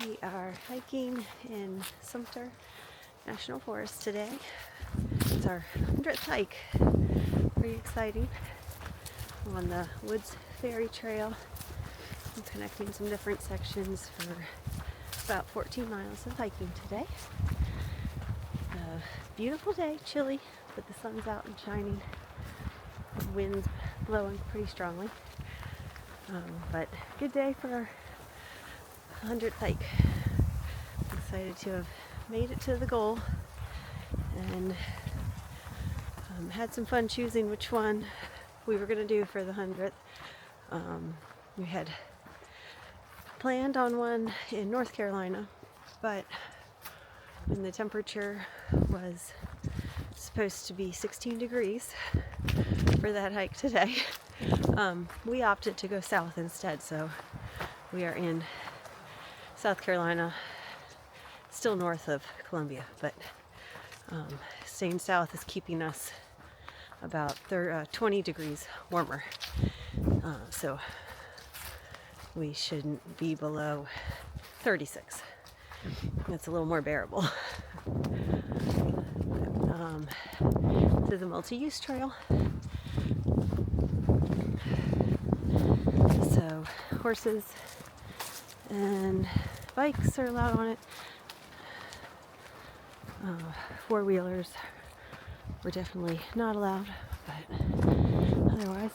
We are hiking in Sumter National Forest today. It's our 100th hike. Pretty exciting. I'm on the Woods Ferry Trail. I'm connecting some different sections for about 14 miles of hiking today. Beautiful day, chilly, but the sun's out and shining. The wind's blowing pretty strongly. But good day for our 100th hike. I'm excited to have made it to the goal and had some fun choosing which one we were going to do for the 100th. We had planned on one in North Carolina, but when the temperature was supposed to be 16 degrees for that hike today, we opted to go south instead. So we are in South Carolina, still north of Columbia, but staying south is keeping us about 20 degrees warmer. So we shouldn't be below 36. That's a little more bearable. This is a multi-use trail. So horses and bikes are allowed on it. Four-wheelers were definitely not allowed, but otherwise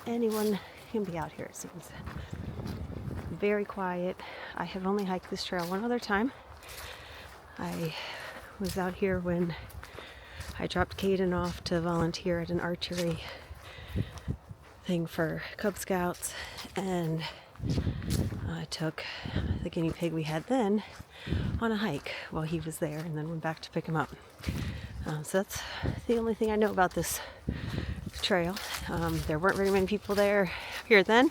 anyone can be out here, it seems. Very quiet. I have only hiked this trail one other time. I was out here when I dropped Caden off to volunteer at an archery thing for Cub Scouts, and I took the guinea pig we had then on a hike while he was there, and then went back to pick him up. So that's the only thing I know about this trail. There weren't very many people here then,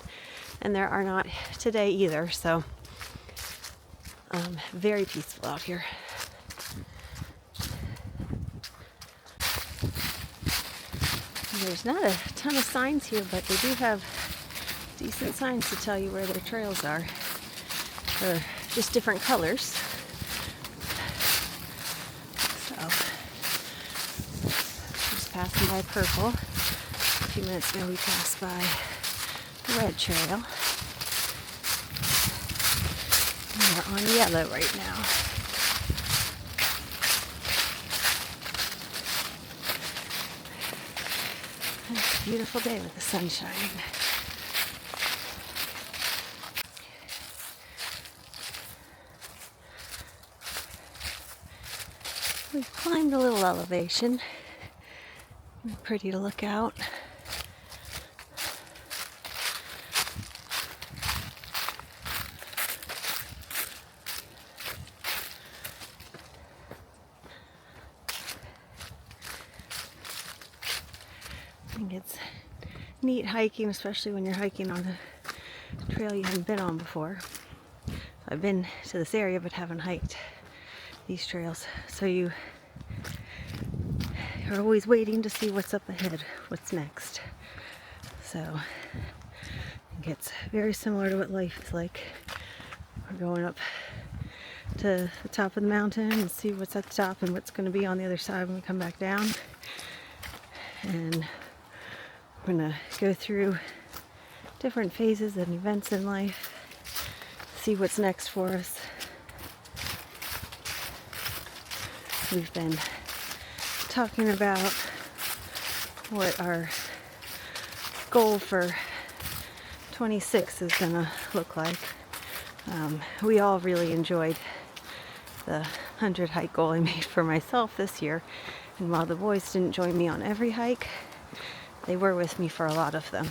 and there are not today either, so very peaceful out here. There's not a ton of signs here, but they do have decent signs to tell you where their trails are. They're just different colors. So, just passing by purple. A few minutes ago we passed by the red trail. We're on yellow right now. It's a beautiful day with the sun shining. We've climbed a little elevation. Pretty to look out. I think it's neat hiking, especially when you're hiking on a trail you haven't been on before. I've been to this area but haven't hiked these trails, so you're always waiting to see what's up ahead, what's next. So I think it's very similar to what life is like. We're going up to the top of the mountain and see what's at the top and what's going to be on the other side when we come back down. And we're going to go through different phases and events in life, see what's next for us. We've been talking about what our goal for 26 is going to look like. We all really enjoyed the 100 hike goal I made for myself this year. And while the boys didn't join me on every hike, they were with me for a lot of them.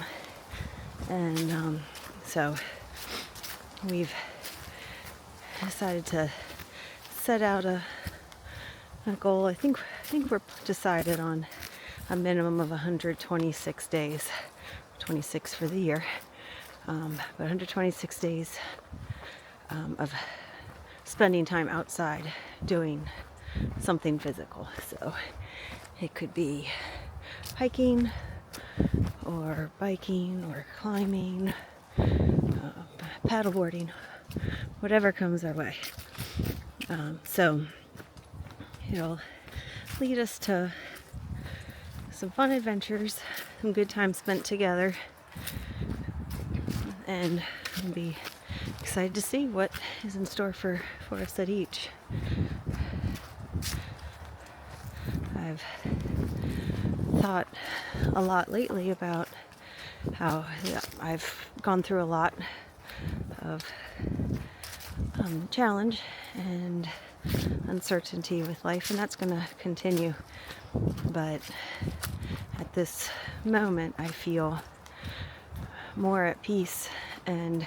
And so we've decided to set out a goal. I think we're decided on a minimum of 126 days, 26 for the year, but 126 days of spending time outside doing something physical. So it could be hiking or biking or climbing, paddleboarding, whatever comes our way. So it'll lead us to some fun adventures, some good time spent together, and I'll be excited to see what is in store for us at each. I've thought a lot lately about how I've gone through a lot of challenge and uncertainty with life, and that's going to continue. But at this moment, I feel more at peace and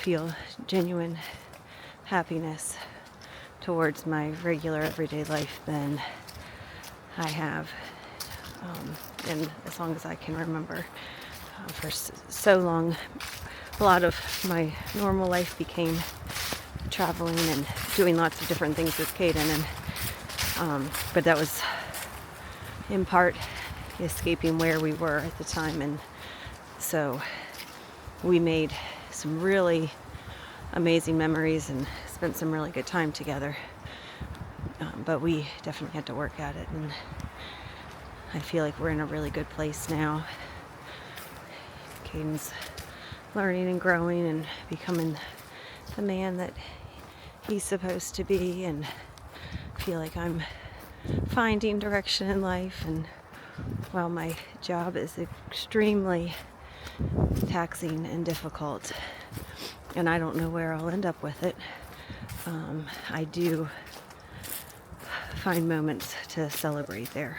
feel genuine happiness towards my regular everyday life than I have and as long as I can remember. For so long, a lot of my normal life became traveling and doing lots of different things with Caden, and but that was in part escaping where we were at the time, and so we made some really amazing memories and spent some really good time together, but we definitely had to work at it, and I feel like we're in a really good place now. Caden's learning and growing and becoming the man that he's supposed to be, and I feel like I'm finding direction in life, and while my job is extremely taxing and difficult and I don't know where I'll end up with it, I do find moments to celebrate there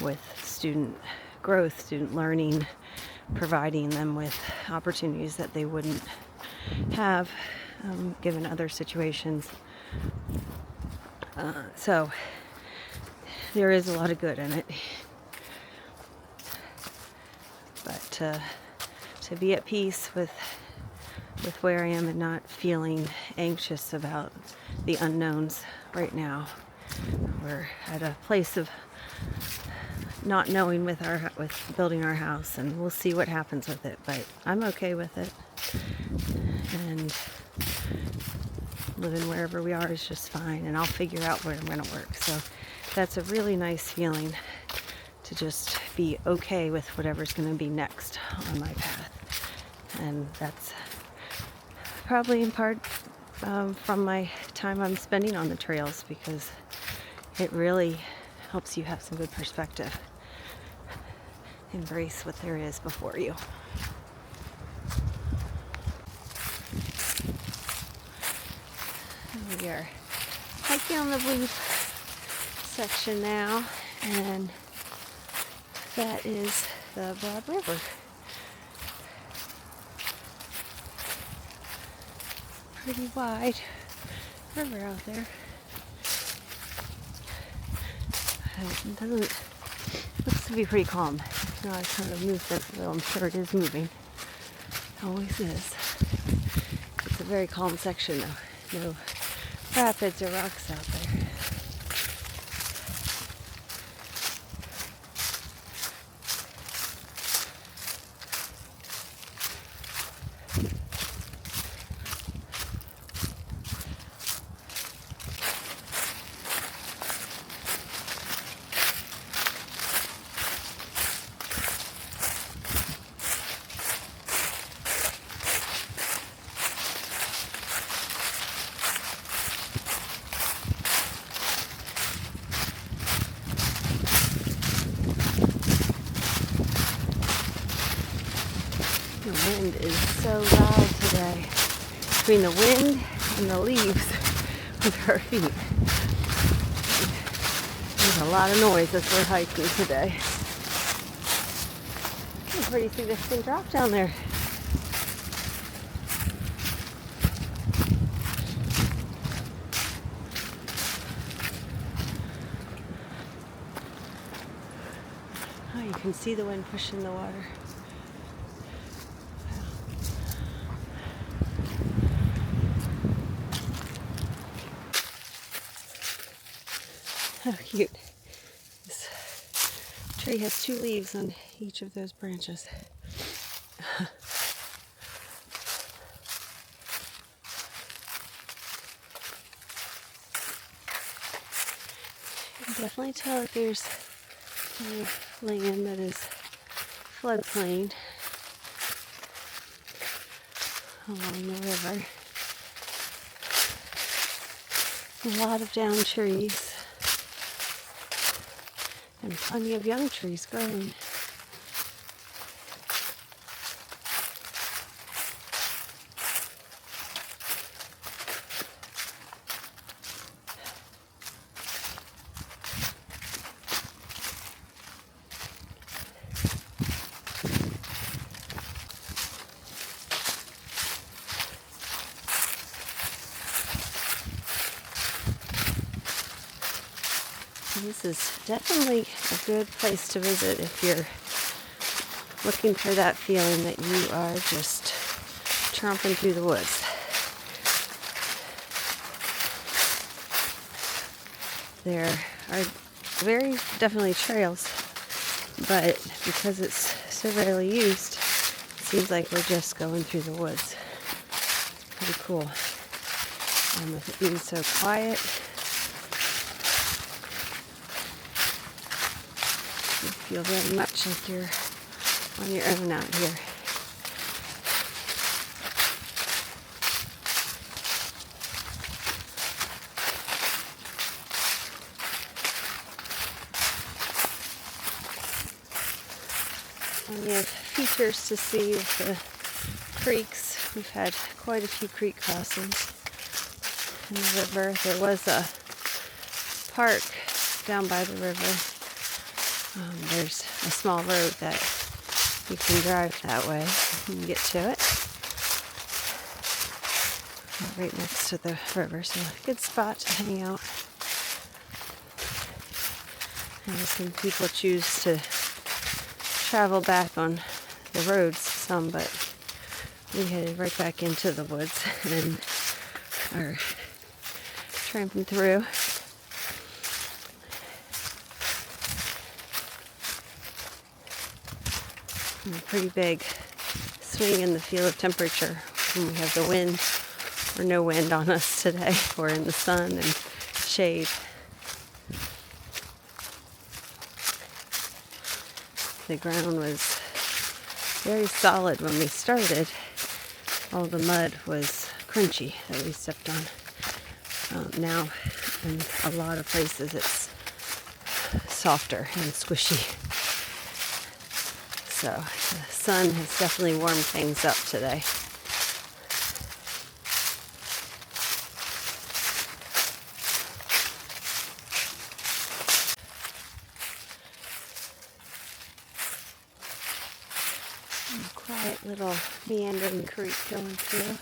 with student growth, student learning, providing them with opportunities that they wouldn't have given other situations. So there is a lot of good in it. But to be at peace with where I am and not feeling anxious about the unknowns right now. We're at a place of not knowing with building our house, and we'll see what happens with it, but I'm okay with it, and living wherever we are is just fine, and I'll figure out where I'm going to work. So that's a really nice feeling, to just be okay with whatever's going to be next on my path. And that's probably in part from my time I'm spending on the trails, because it really helps you have some good perspective. Embrace what there is before you. We are hiking on the blue section now, and that is the Broad River. Pretty wide river out there. Looks to be pretty calm. Not a ton of movement, though I'm sure it is moving. Always is. It's a very calm section though. No rapids or rocks out there. The wind is so loud today. Between the wind and the leaves with our feet. There's a lot of noise as we're hiking today. A pretty significant drop down there. Oh, you can see the wind pushing the water. How cute. This tree has 2 leaves on each of those branches. Definitely tell that there's land that is floodplain along the river. A lot of down trees and plenty of young trees growing. This is definitely a good place to visit if you're looking for that feeling that you are just tromping through the woods. There are very definitely trails, but because it's so rarely used, it seems like we're just going through the woods. Pretty cool. And with it being so quiet, you feel very much like you're on your own out here. Plenty of features to see with the creeks. We've had quite a few creek crossings in the river. There was a park down by the river. There's a small road that you can drive that way and get to it. Right next to the river, so a good spot to hang out. And some people choose to travel back on the roads some, but we headed right back into the woods and are tramping through. And a pretty big swing in the feel of temperature when we have the wind or no wind on us today. We're in the sun and shade. The ground was very solid when we started. All the mud was crunchy that we stepped on. Now, in a lot of places, it's softer and squishy. So the sun has definitely warmed things up today. A quiet little meandering creek going through.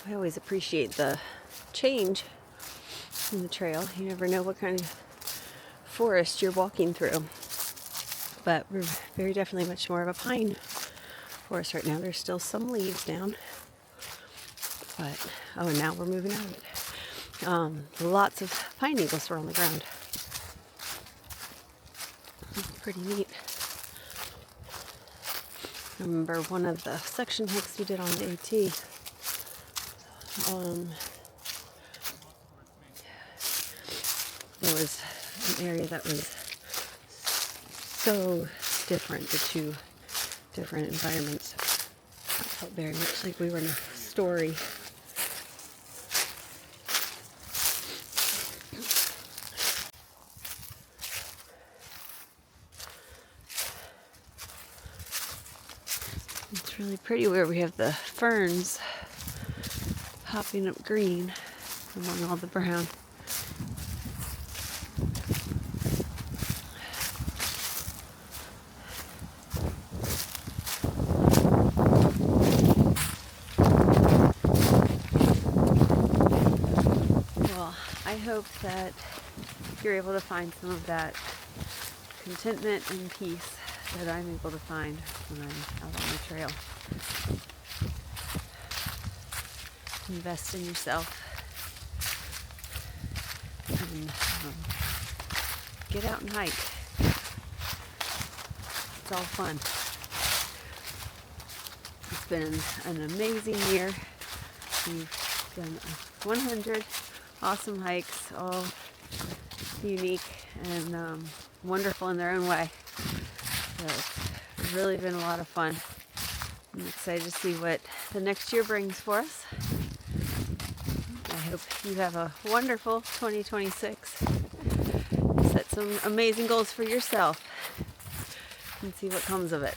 I always appreciate the change in the trail. You never know what kind of forest you're walking through. But we're very definitely much more of a pine forest right now. There's still some leaves down. But, and now we're moving out of it. Lots of pine needles are on the ground. Pretty neat. I remember one of the section hikes we did on the AT. There was an area that was so different, the two different environments. I felt very much like we were in a story. It's really pretty where we have the ferns popping up green among all the brown. Well, I hope that you're able to find some of that contentment and peace that I'm able to find when I'm out on the trail. Invest in yourself and get out and hike. it's all fun. It's been an amazing year. We've done 100 awesome hikes, all unique and wonderful in their own way. So it's really been a lot of fun. I'm excited to see what the next year brings for us. I hope you have a wonderful 2026. Set some amazing goals for yourself and see what comes of it.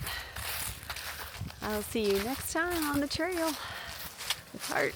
I'll see you next time on the trail with Heart.